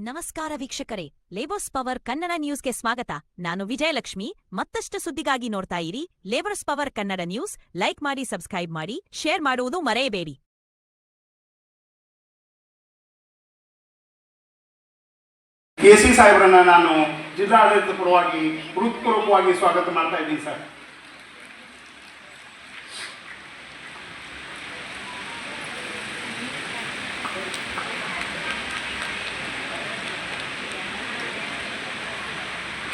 ನಮಸ್ಕಾರ ವೀಕ್ಷಕರೇ, labours power Kannada ನ್ಯೂಸ್ಗೆ ಸ್ವಾಗತ. ನಾನು ವಿಜಯಲಕ್ಷ್ಮಿ. ಮತ್ತಷ್ಟು ಸುದ್ದಿಗಾಗಿ ನೋಡ್ತಾ ಇರಿ labours power Kannada news. Like ಮಾಡಿ, ಸಬ್ಸ್ಕ್ರೈಬ್ ಮಾಡಿ, ಶೇರ್ ಮಾಡುವುದು ಮರೆಯಬೇಡಿ. ಕೆಸಿ ಸಾಹೇಬ್ರನ್ನ ನಾನು ಜಿಲ್ಲಾಡಳಿತ ಪರವಾಗಿ ಹೃತ್ಪೂರ್ವಕವಾಗಿ ಸ್ವಾಗತ ಮಾಡ್ತಾ ಇದ್ದೀನಿ ಸರ್.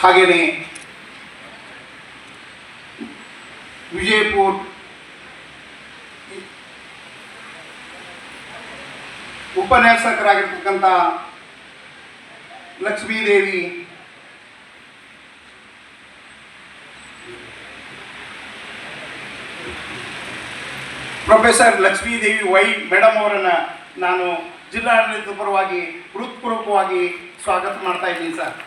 ಹಾಗೆಯೇ ವಿಜಯಪುರ ಉಪನ್ಯಾಸಕರಾಗಿರ್ತಕ್ಕಂಥ Lakshmidevi, professor Lakshmidevi Y madam ಅವರನ್ನು ನಾನು ಜಿಲ್ಲಾಡಳಿತ ಪರವಾಗಿ ಹೃತ್ಪೂರ್ವಕವಾಗಿ ಸ್ವಾಗತ ಮಾಡ್ತಾ ಇದ್ದೀನಿ ಸರ್.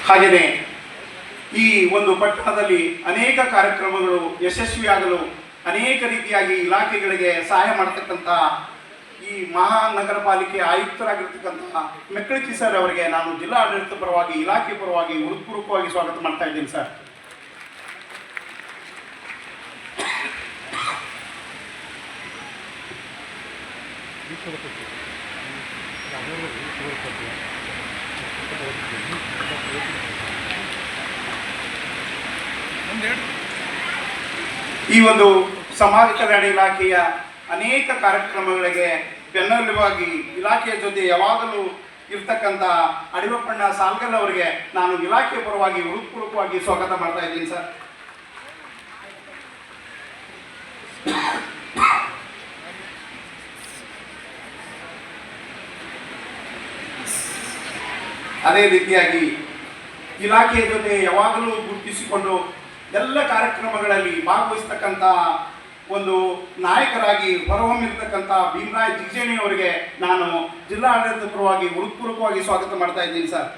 ಹಾಗೆಯೇ ಈ ಒಂದು ಪಟ್ಟಣದಲ್ಲಿ ಅನೇಕ ಕಾರ್ಯಕ್ರಮಗಳು ಯಶಸ್ವಿಯಾಗಲು ಅನೇಕ ರೀತಿಯಾಗಿ ಇಲಾಖೆಗಳಿಗೆ ಸಹಾಯ ಮಾಡತಕ್ಕಂಥ ಈ ಮಹಾನಗರ ಪಾಲಿಕೆ ಆಯುಕ್ತರಾಗಿರ್ತಕ್ಕಂಥ ಮೆಕ್ಕಳಿಕಿ ಸರ್ ಅವರಿಗೆ ನಾನು ಜಿಲ್ಲಾಡಳಿತ ಪರವಾಗಿ ಇಲಾಖೆ ಪರವಾಗಿ ಹೃತ್ಪೂರ್ವಕವಾಗಿ ಸ್ವಾಗತ ಮಾಡ್ತಾ ಇದ್ದೀನಿ ಸರ್. ಈ ಒಂದು ಸಮಾಜ ಕಲ್ಯಾಣ ಇಲಾಖೆಯ ಅನೇಕ ಕಾರ್ಯಕ್ರಮಗಳಿಗೆ ಬೆನ್ನೆಲುಬಾಗಿ ಇಲಾಖೆಯ ಜೊತೆ ಯಾವಾಗಲೂ ಇರ್ತಕ್ಕಂಥ ಅಡಿವಪ್ಪಣ್ಣ ಸಾಲ್ಗಲ್ ಅವರಿಗೆ ನಾನು ಇಲಾಖೆ ಪರವಾಗಿ ಹೃತ್ಪೂರ್ವಕವಾಗಿ ಸ್ವಾಗತ ಮಾಡ್ತಾ ಇದ್ದೀನಿ ಸರ್. ಅದೇ ರೀತಿಯಾಗಿ ಇಲಾಖೆಯ ಜೊತೆ ಯಾವಾಗಲೂ ಗುರುತಿಸಿಕೊಂಡು ಎಲ್ಲ ಕಾರ್ಯಕ್ರಮಗಳಲ್ಲಿ ಭಾಗವಹಿಸ್ತಕ್ಕಂಥ ಒಂದು ನಾಯಕರಾಗಿ ಹೊರಹೊಮ್ಮಿರ್ತಕ್ಕಂಥ ಭೀಮರಾಯ್ ಜಿಗಜೇಣಿ ಅವರಿಗೆ ನಾನು ಜಿಲ್ಲಾಡಳಿತ ಪರವಾಗಿ ಹೃತ್ಪೂರ್ವಕವಾಗಿ ಸ್ವಾಗತ ಮಾಡ್ತಾ ಇದ್ದೀನಿ ಸರ್.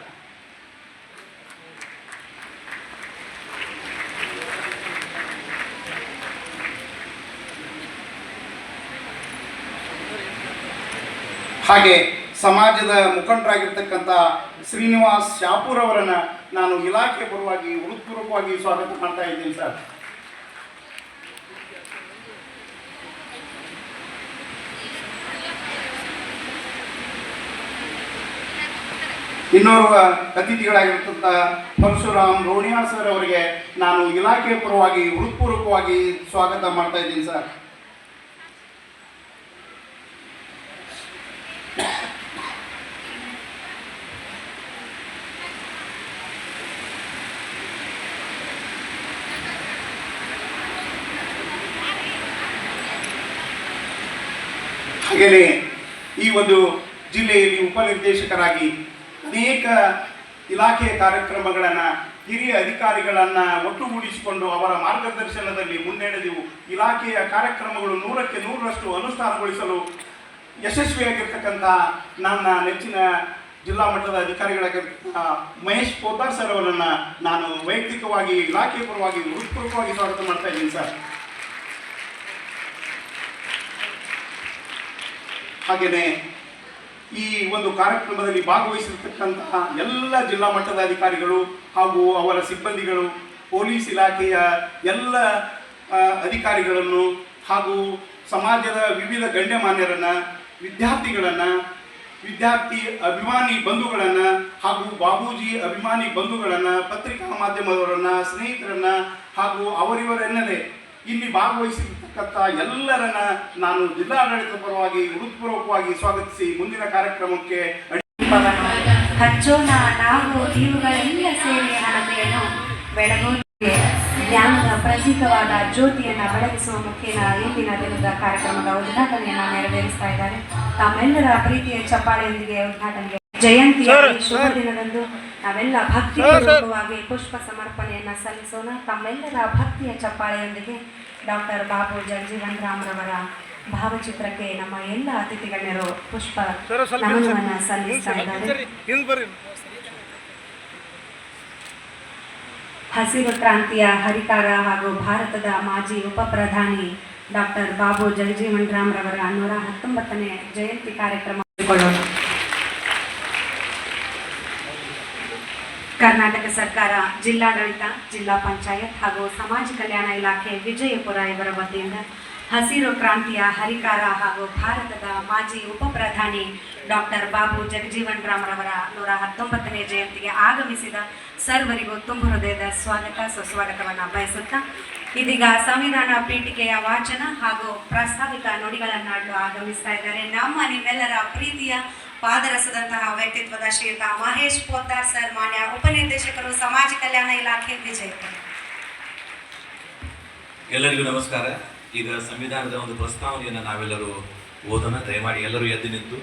ಹಾಗೆ ಸಮಾಜದ ಮುಖಂಡರಾಗಿರ್ತಕ್ಕಂಥ ಶ್ರೀನಿವಾಸ್ ಶಾಪೂರ್ ಅವರನ್ನು ನಾನು ಇಲಾಖೆ ಪರವಾಗಿ ಹೃತ್ಪೂರ್ವಕವಾಗಿ ಸ್ವಾಗತ ಮಾಡ್ತಾ ಇದ್ದೀನಿ ಸರ್. ಇನ್ನೋರ್ವ ಅತಿಥಿಗಳಾಗಿರ್ತಕ್ಕಂಥ ಪರಶುರಾಮ್ ರೋಣಿಯಾಳ್ ಸರ್ ಅವರಿಗೆ ನಾನು ಇಲಾಖೆ ಪರವಾಗಿ ಹೃತ್ಪೂರ್ವಕವಾಗಿ ಸ್ವಾಗತ ಮಾಡ್ತಾ ಇದ್ದೀನಿ ಸರ್. ಹಾಗೆಯೇ ಈ ಒಂದು ಜಿಲ್ಲೆಯಲ್ಲಿ ಉಪನಿರ್ದೇಶಕರಾಗಿ ಅನೇಕ ಇಲಾಖೆಯ ಕಾರ್ಯಕ್ರಮಗಳನ್ನು ಹಿರಿಯ ಅಧಿಕಾರಿಗಳನ್ನು ಒಟ್ಟುಗೂಡಿಸಿಕೊಂಡು ಅವರ ಮಾರ್ಗದರ್ಶನದಲ್ಲಿ ಮುನ್ನಡೆದೆವು. ಇಲಾಖೆಯ ಕಾರ್ಯಕ್ರಮಗಳು 100ಕ್ಕೆ 100ರಷ್ಟು ಅನುಷ್ಠಾನಗೊಳಿಸಲು ಯಶಸ್ವಿಯಾಗಿರ್ತಕ್ಕಂಥ ನನ್ನ ನೆಚ್ಚಿನ ಜಿಲ್ಲಾ ಮಟ್ಟದ ಅಧಿಕಾರಿಗಳಾಗಿರ್ತಕ್ಕಂಥ ಮಹೇಶ್ ಪೋದ್ದಾರ್ ಸರ್ ಅವರನ್ನು ನಾನು ವೈಯಕ್ತಿಕವಾಗಿ ಇಲಾಖೆ ಪರವಾಗಿ ಹೃತ್ಪೂರ್ವಕವಾಗಿ ಸ್ವಾಗತ ಮಾಡ್ತಾ ಇದ್ದೀನಿ ಸರ್. ಹಾಗೆಯೇ ಈ ಒಂದು ಕಾರ್ಯಕ್ರಮದಲ್ಲಿ ಭಾಗವಹಿಸಿರ್ತಕ್ಕಂತಹ ಎಲ್ಲ ಜಿಲ್ಲಾ ಮಟ್ಟದ ಅಧಿಕಾರಿಗಳು ಹಾಗೂ ಅವರ ಸಿಬ್ಬಂದಿಗಳು, ಪೊಲೀಸ್ ಇಲಾಖೆಯ ಎಲ್ಲ ಅಧಿಕಾರಿಗಳನ್ನು ಹಾಗೂ ಸಮಾಜದ ವಿವಿಧ ಗಣ್ಯಮಾನ್ಯರನ್ನು, ವಿದ್ಯಾರ್ಥಿಗಳನ್ನು, ವಿದ್ಯಾರ್ಥಿ ಅಭಿಮಾನಿ ಬಂಧುಗಳನ್ನು ಹಾಗೂ ಬಾಬೂಜಿ ಅಭಿಮಾನಿ ಬಂಧುಗಳನ್ನು, ಪತ್ರಿಕಾ ಮಾಧ್ಯಮದವರನ್ನು, ಸ್ನೇಹಿತರನ್ನು ಹಾಗೂ ಅವರಿವರೆನ್ನದೇ ಇಲ್ಲಿ ಭಾಗವಹಿಸಿರ್ತಕ್ಕಂಥ ಎಲ್ಲರನ್ನ ನಾನು ಜಿಲ್ಲಾಡಳಿತ ಪರವಾಗಿ ಹೃತ್ಪೂರ್ವಕವಾಗಿ ಸ್ವಾಗತಿಸಿ ಮುಂದಿನ ಕಾರ್ಯಕ್ರಮಕ್ಕೆ ಹಚ್ಚೋಣ ನಾವು ಇವುಗಳೆಲ್ಲ ಸೇರಿ ಹಣತೆಯನ್ನು ಬೆಳಗೋದಿಗೆ ಜ್ಞಾನದ ಪ್ರತೀಕವಾದ ಜ್ಯೋತಿಯನ್ನು ಬೆಳಗಿಸುವ ಮುಖೇನ ಇಂದಿನ ದಿನದ ಕಾರ್ಯಕ್ರಮದ ಉದ್ಘಾಟನೆಯನ್ನು ನೆರವೇರಿಸ್ತಾ ಇದ್ದಾರೆ. ತಮ್ಮೆಲ್ಲರ ಪ್ರೀತಿಯ ಚಪ್ಪಾಳೆಯೊಂದಿಗೆ ಉದ್ಘಾಟನೆಗೆ ಜಯಂತಿಯ ಶುಭ ದಿನದಂದು ನಾವೆಲ್ಲ ಭಕ್ತಿಪೂರ್ವಕವಾಗಿ ಪುಷ್ಪ ಸಮರ್ಪಣೆಯನ್ನು ಸಲ್ಲಿಸೋಣ. ತಮ್ಮೆಲ್ಲರ ಭಕ್ತಿಯ ಚಪ್ಪಾಳೆಯೊಂದಿಗೆ ಡಾಕ್ಟರ್ ಬಾಬು ಜಗಜೀವನ್ ರಾಮ್ರವರ ಭಾವಚಿತ್ರಕ್ಕೆ ನಮ್ಮ ಎಲ್ಲ ಅತಿಥಿ ಗಣ್ಯರು ಪುಷ್ಪ ನಮನವನ್ನು ಸಲ್ಲಿಸ್ತಾ ಇದ್ದಾರೆ. ಹಸಿರು ಕ್ರಾಂತಿಯ ಹರಿಕಾರ ಹಾಗೂ ಭಾರತದ ಮಾಜಿ ಉಪ ಪ್ರಧಾನಿ ಡಾಕ್ಟರ್ ಬಾಬು ಜಗಜೀವನ್ ರಾಮ್ ರವರ 119ನೇ ಜಯಂತಿ ಕಾರ್ಯಕ್ರಮ ಹಮ್ಮಿಕೊಳ್ಳೋಣ. ಕರ್ನಾಟಕ ಸರ್ಕಾರ, ಜಿಲ್ಲಾಡಳಿತ, ಜಿಲ್ಲಾ ಪಂಚಾಯತ್ ಹಾಗೂ ಸಮಾಜ ಕಲ್ಯಾಣ ಇಲಾಖೆ ವಿಜಯಪುರ ಇವರ ವತಿಯಿಂದ ಹಸಿರು ಕ್ರಾಂತಿಯ ಹರಿಕಾರ ಹಾಗೂ ಭಾರತದ ಮಾಜಿ ಉಪ ಪ್ರಧಾನಿ ಡಾಕ್ಟರ್ ಬಾಬು ಜಗಜೀವನ್ ರಾಮ್ ರವರ 119ನೇ ಜಯಂತಿಗೆ ಆಗಮಿಸಿದ ಸರ್ವರಿಗೂ ತುಂಬ ಹೃದಯದ ಸ್ವಾಗತ ಸುಸ್ವಾಗತವನ್ನು ಬಯಸುತ್ತಾ ಇದೀಗ ಸಂವಿಧಾನ ಪೀಠಿಕೆಯ ವಾಚನ ಹಾಗೂ ಪ್ರಾಸ್ತಾವಿಕ ನುಡಿಗಳನ್ನಾಡಲು ಆಗಮಿಸ್ತಾ ಇದ್ದಾರೆ ನಮ್ಮ ನಿಮ್ಮೆಲ್ಲರ ಪ್ರೀತಿಯ ಪಾದರಸದಂತಹ ವ್ಯಕ್ತಿತ್ವದ ಶ್ರೀಯುತ ಮಹೇಶ್ ಪೋದ್ದಾರ್ ಸರ್, ಮಾನ್ಯ ಉಪನಿರ್ದೇಶಕರು, ಸಮಾಜ ಕಲ್ಯಾಣ ಇಲಾಖೆ, ವಿಜಯಪುರ. ಎಲ್ಲರಿಗೂ ನಮಸ್ಕಾರ. ಈಗ ಸಂವಿಧಾನದ ಒಂದು ಪ್ರಸ್ತಾವನೆಯನ್ನು ನಾವೆಲ್ಲರೂ ಓದೋಣ. ದಯಮಾಡಿ ಎಲ್ಲರೂ ಎದ್ದು ನಿಂತು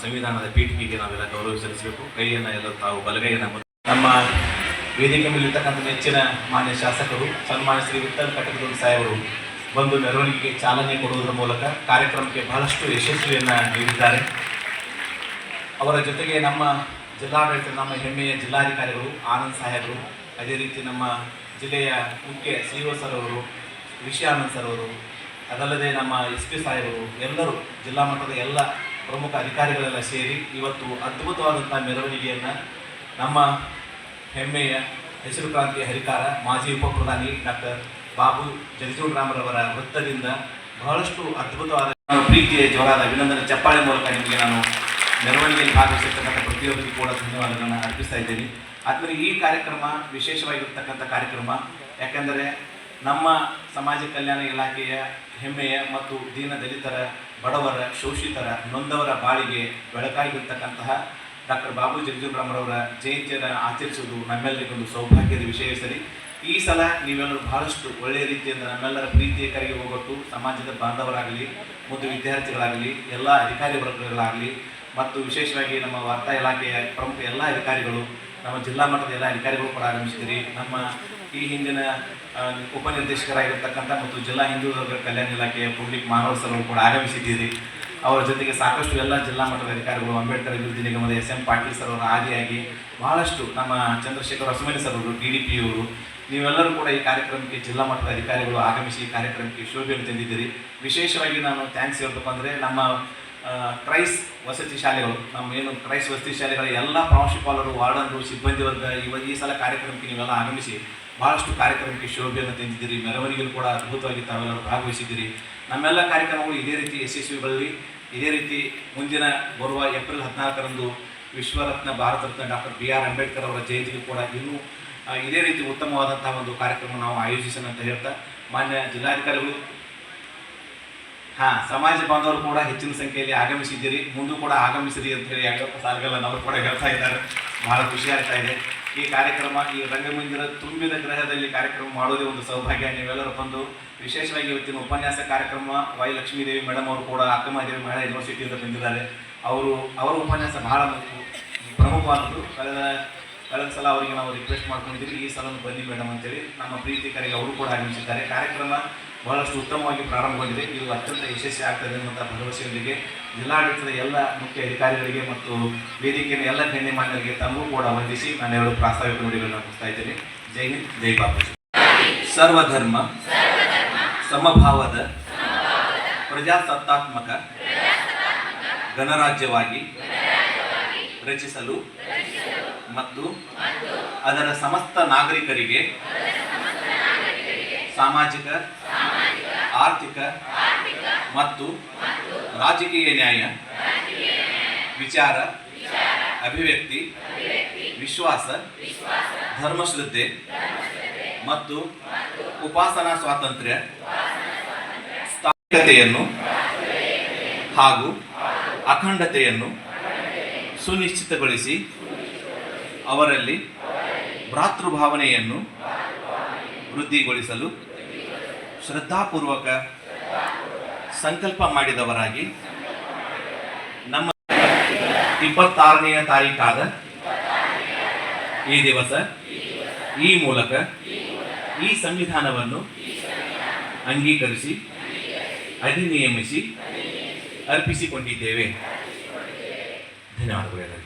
ಸಂವಿಧಾನದ ಪೀಠಿಕೆಗೆ ನಾವೆಲ್ಲ ಗೌರವ ಸಲ್ಲಿಸಬೇಕು. ಕೈಯನ್ನು ಎಲ್ಲರೂ ತಾವು ಬಲಗೈಯನ್ನು ನಮ್ಮ ವೇದಿಕೆ ಮೇಲಿರ್ತಕ್ಕಂಥ ನೆಚ್ಚಿನ ಮಾನ್ಯ ಶಾಸಕರು ಸನ್ಮಾನ್ಯ ಶ್ರೀ ವಿಠ್ಠಲ್ ಕಟಕದೂರು ಸಾಹೇಬರು ಬಂದು ಮೆರವಣಿಗೆಗೆ ಚಾಲನೆ ಕೊಡುವುದರ ಮೂಲಕ ಕಾರ್ಯಕ್ರಮಕ್ಕೆ ಬಹಳಷ್ಟು ಯಶಸ್ವಿಯನ್ನು ನೀಡಿದ್ದಾರೆ. ಅವರ ಜೊತೆಗೆ ನಮ್ಮ ಜಿಲ್ಲಾಡಳಿತ, ನಮ್ಮ ಹೆಮ್ಮೆಯ ಜಿಲ್ಲಾಧಿಕಾರಿಗಳು ಆನಂದ್ ಸಾಹೇಬರು, ಅದೇ ರೀತಿ ನಮ್ಮ ಜಿಲ್ಲೆಯ ಮುಖ್ಯ CO ಸರ್ ಅವರು, ವಿಷಯಾನಂದ್ ಸರ್ ಅವರು, ಅದಲ್ಲದೆ ನಮ್ಮ SP ಸಾಹೇಬರು, ಎಲ್ಲರೂ ಜಿಲ್ಲಾ ಮಟ್ಟದ ಎಲ್ಲ ಪ್ರಮುಖ ಅಧಿಕಾರಿಗಳೆಲ್ಲ ಸೇರಿ ಇವತ್ತು ಅದ್ಭುತವಾದಂಥ ಮೆರವಣಿಗೆಯನ್ನು ನಮ್ಮ ಹೆಮ್ಮೆಯ ಹಸಿರು ಕ್ರಾಂತಿಯ ಹರಿಕಾರ ಮಾಜಿ ಉಪ ಪ್ರಧಾನಿ ಡಾಕ್ಟರ್ ಬಾಬು ಜಗಜೀವನ್ ರಾಮ್ ರವರ ವೃತ್ತದಿಂದ ಬಹಳಷ್ಟು ಅದ್ಭುತವಾದ ಪ್ರೀತಿಯ ಜೋರಾದ ಅಭಿನಂದನೆ ಚಪ್ಪಾಳೆ ಮೂಲಕ ನಿಮಗೆ ನಾನು ಮೆರವಣಿಗೆಯಲ್ಲಿ ಭಾಗವಹಿಸಿರ್ತಕ್ಕಂಥ ಪ್ರತಿಯೊಬ್ಬರಿಗೂ ಕೂಡ ಧನ್ಯವಾದಗಳನ್ನು ಅರ್ಪಿಸ್ತಾ ಇದ್ದೀನಿ. ಆದ್ಮೇಲೆ ಈ ಕಾರ್ಯಕ್ರಮ ವಿಶೇಷವಾಗಿರ್ತಕ್ಕಂಥ ಕಾರ್ಯಕ್ರಮ, ಯಾಕೆಂದರೆ ನಮ್ಮ ಸಮಾಜ ಕಲ್ಯಾಣ ಇಲಾಖೆಯ ಹೆಮ್ಮೆಯ ಮತ್ತು ದೀನ ದಲಿತರ, ಬಡವರ, ಶೋಷಿತರ, ನೊಂದವರ ಬಾಳಿಗೆ ಬೆಳಕಾಗಿರ್ತಕ್ಕಂತಹ ಡಾಕ್ಟರ್ ಬಾಬು ಜಗಜೀವನ್ ರಾಮ್ ರವರ ಜಯಂತಿಯನ್ನು ಆಚರಿಸುವುದು ನಮ್ಮೆಲ್ಲರಿಗೊಂದು ಸೌಭಾಗ್ಯದ ವಿಷಯ. ಸರಿ, ಈ ಸಲ ನೀವೆಲ್ಲರೂ ಬಹಳಷ್ಟು ಒಳ್ಳೆಯ ರೀತಿಯಿಂದ ನಮ್ಮೆಲ್ಲರ ಪ್ರೀತಿಯ ಕರೆಗೆ ಹೋಗೊಟ್ಟು ಸಮಾಜದ ಬಾಂಧವರಾಗಲಿ ಮತ್ತು ವಿದ್ಯಾರ್ಥಿಗಳಾಗಲಿ, ಎಲ್ಲ ಅಧಿಕಾರಿ ವರ್ಗಗಳಾಗಲಿ ಮತ್ತು ವಿಶೇಷವಾಗಿ ನಮ್ಮ ವಾರ್ತಾ ಇಲಾಖೆಯ ಪ್ರಮುಖ ಎಲ್ಲ ಅಧಿಕಾರಿಗಳು, ನಮ್ಮ ಜಿಲ್ಲಾ ಮಟ್ಟದ ಎಲ್ಲ ಅಧಿಕಾರಿಗಳು ಕೂಡ ಆಗಮಿಸಿದಿರಿ. ನಮ್ಮ ಈ ಹಿಂದಿನ ಉಪನಿರ್ದೇಶಕರಾಗಿರ್ತಕ್ಕಂಥ ಮತ್ತು ಜಿಲ್ಲಾ ಹಿಂದುಳಿದ ವರ್ಗಗಳ ಕಲ್ಯಾಣ ಇಲಾಖೆಯ ಪುಂಡ್ಲಿಕ್ ಮಾನವ ಸರ್ ಕೂಡ ಆಗಮಿಸಿದ್ದೀರಿ. ಅವರ ಜೊತೆಗೆ ಸಾಕಷ್ಟು ಎಲ್ಲ ಜಿಲ್ಲಾ ಮಟ್ಟದ ಅಧಿಕಾರಿಗಳು, ಅಂಬೇಡ್ಕರ್ ಅಭಿವೃದ್ಧಿ ನಿಗಮದ SM ಪಾಟೀಲ್ ಸರ್ ಅವರ ಆದಿಯಾಗಿ ಬಹಳಷ್ಟು ನಮ್ಮ ಚಂದ್ರಶೇಖರ್ ಹೊಸಮನಿ ಸರ್ ಅವರು, DDP ಅವರು, ನೀವೆಲ್ಲರೂ ಕೂಡ ಈ ಕಾರ್ಯಕ್ರಮಕ್ಕೆ ಜಿಲ್ಲಾ ಮಟ್ಟದ ಅಧಿಕಾರಿಗಳು ಆಗಮಿಸಿ ಈ ಕಾರ್ಯಕ್ರಮಕ್ಕೆ ಶೋಭೆಯನ್ನು ತಂದಿದ್ದೀರಿ. ವಿಶೇಷವಾಗಿ ನಾನು ಥ್ಯಾಂಕ್ಸ್ ಹೇಳ್ಬೇಕು ಅಂದರೆ ನಮ್ಮ ಕ್ರೈಸ್ ವಸತಿ ಶಾಲೆಗಳು, ನಮ್ಮ ಏನು ಕ್ರೈಸ್ ವಸತಿ ಶಾಲೆಗಳ ಎಲ್ಲ ಪ್ರಾಂಶುಪಾಲರು, ವಾರ್ಡನ್ರು, ಸಿಬ್ಬಂದಿ ವರ್ಗ ಈ ಸಲ ಕಾರ್ಯಕ್ರಮಕ್ಕೆ ನೀವೆಲ್ಲ ಆಗಮಿಸಿ ಬಹಳಷ್ಟು ಕಾರ್ಯಕ್ರಮಕ್ಕೆ ಶೋಭೆಯನ್ನು ತಂದಿದ್ದೀರಿ. ಮೆರವಣಿಗೆಗಳು ಕೂಡ ಅದ್ಭುತವಾಗಿ ತಾವೆಲ್ಲರೂ ಭಾಗವಹಿಸಿದ್ದೀರಿ. ನಮ್ಮೆಲ್ಲ ಕಾರ್ಯಕ್ರಮಗಳು ಇದೇ ರೀತಿ ಯಶಸ್ವಿಗಳಲ್ಲಿ, ಇದೇ ರೀತಿ ಮುಂದಿನ ಬರುವ April 14ರಂದು ವಿಶ್ವರತ್ನ Bharat Ratna doctor BR Ambedkar ಅವರ ಜಯಂತಿಗೂ ಕೂಡ ಇನ್ನೂ ಇದೇ ರೀತಿ ಉತ್ತಮವಾದಂತಹ ಒಂದು ಕಾರ್ಯಕ್ರಮ ನಾವು ಆಯೋಜಿಸೋಣ ಅಂತ ಹೇಳ್ತಾ, ಮಾನ್ಯ ಜಿಲ್ಲಾಧಿಕಾರಿಗಳು, ಸಮಾಜ ಬಾಂಧವರು ಕೂಡ ಹೆಚ್ಚಿನ ಸಂಖ್ಯೆಯಲ್ಲಿ ಆಗಮಿಸಿದ್ದೀರಿ. ಮುಂದೂ ಕೂಡ ಆಗಮಿಸಿರಿ ಅಂತ ಹೇಳಿ ಯಾಕಪ್ಪ ಸಾಲುಗಳನ್ನು ಅವರು ಕೂಡ ಹೇಳ್ತಾ ಇದ್ದಾರೆ. ಬಹಳ ಖುಷಿ ಆಗ್ತಾ ಇದೆ. ಈ ಕಾರ್ಯಕ್ರಮ, ಈ ರಂಗಮಂದಿರ ತುಂಬಿದ ಗ್ರಹದಲ್ಲಿ ಕಾರ್ಯಕ್ರಮ ಮಾಡೋದೇ ಒಂದು ಸೌಭಾಗ್ಯ. ನೀವೆಲ್ಲರೂ ಬಂದು ವಿಶೇಷವಾಗಿ ಇವತ್ತಿನ ಉಪನ್ಯಾಸ ಕಾರ್ಯಕ್ರಮ ವೈ ಲಕ್ಷ್ಮೀದೇವಿ ಮೇಡಮ್ ಅವರು ಕೂಡ ಅಕ್ಕಮಹಾದೇವಿ ಮಹಿಳಾ ಯೂನಿವರ್ಸಿಟಿಯಿಂದ ಬಂದಿದ್ದಾರೆ. ಅವರ ಉಪನ್ಯಾಸ ಬಹಳ ಪ್ರಮುಖವಾದದ್ದು. ಕಳೆದ ಸಲ ಅವರಿಗೆ ನಾವು ರಿಕ್ವೆಸ್ಟ್ ಮಾಡ್ಕೊಂಡಿದ್ದೀವಿ, ಈ ಸಲ ಬನ್ನಿ ಮೇಡಮ್ ಅಂತೇಳಿ ನಮ್ಮ ಪ್ರೀತಿಕರಿಗೆ ಅವರು ಕೂಡ ಆಗಮಿಸಿದ್ದಾರೆ. ಕಾರ್ಯಕ್ರಮ ಬಹಳಷ್ಟು ಉತ್ತಮವಾಗಿ ಪ್ರಾರಂಭಗೊಂಡಿದೆ. ಇದು ಅತ್ಯಂತ ಯಶಸ್ವಿ ಆಗ್ತದೆ ಅನ್ನುವಂಥ ಭರವಸೆಯೊಂದಿಗೆ ಜಿಲ್ಲಾಡಳಿತದ ಎಲ್ಲ ಮುಖ್ಯ ಅಧಿಕಾರಿಗಳಿಗೆ ಮತ್ತು ವೇದಿಕೆಯ ಎಲ್ಲ ಗಣ್ಯಮಾನ್ಯರಿಗೆ ತಮಗೂ ಕೂಡ ವಂದಿಸಿ ನಾನು ಎರಡು ಪ್ರಾಸ್ತಾವಿಕ ನುಡಿಗಳನ್ನು ಮುಗಿಸ್ತಾ ಇದ್ದೇನೆ. ಜೈ ಹಿಂದ್, ಜೈ ಬಾಪೂಜಿ. ಸರ್ವಧರ್ಮ ಸಮಭಾವದ ಪ್ರಜಾಸತ್ತಾತ್ಮಕ ಗಣರಾಜ್ಯವಾಗಿ ರಚಿಸಲು ಮತ್ತು ಅದರ ಸಮಸ್ತ ನಾಗರಿಕರಿಗೆ ಸಾಮಾಜಿಕ, ಆರ್ಥಿಕ ಮತ್ತು ರಾಜಕೀಯ ನ್ಯಾಯ, ವಿಚಾರ, ಅಭಿವ್ಯಕ್ತಿ, ವಿಶ್ವಾಸ, ಧರ್ಮಶ್ರದ್ಧೆ ಮತ್ತು ಉಪಾಸನಾ ಸ್ವಾತಂತ್ರ್ಯ, ಸ್ಥಾಪಿತತೆಯನ್ನು ಹಾಗೂ ಅಖಂಡತೆಯನ್ನು ಸುನಿಶ್ಚಿತಗೊಳಿಸಿ ಅವರಲ್ಲಿ ಭ್ರಾತೃಭಾವನೆಯನ್ನು ವೃದ್ಧಿಗೊಳಿಸಲು ಶ್ರದ್ಧಾಪೂರ್ವಕ ಸಂಕಲ್ಪ ಮಾಡಿದವರಾಗಿ ನಮ್ಮ 26ನೇ ತಾರೀಖಾದ ಈ ದಿವಸ ಈ ಮೂಲಕ ಈ ಸಂವಿಧಾನವನ್ನು ಅಂಗೀಕರಿಸಿ ಅಧಿನಿಯಮಿಸಿ ಅರ್ಪಿಸಿಕೊಂಡಿದ್ದೇವೆ. ಧನ್ಯವಾದಗಳು.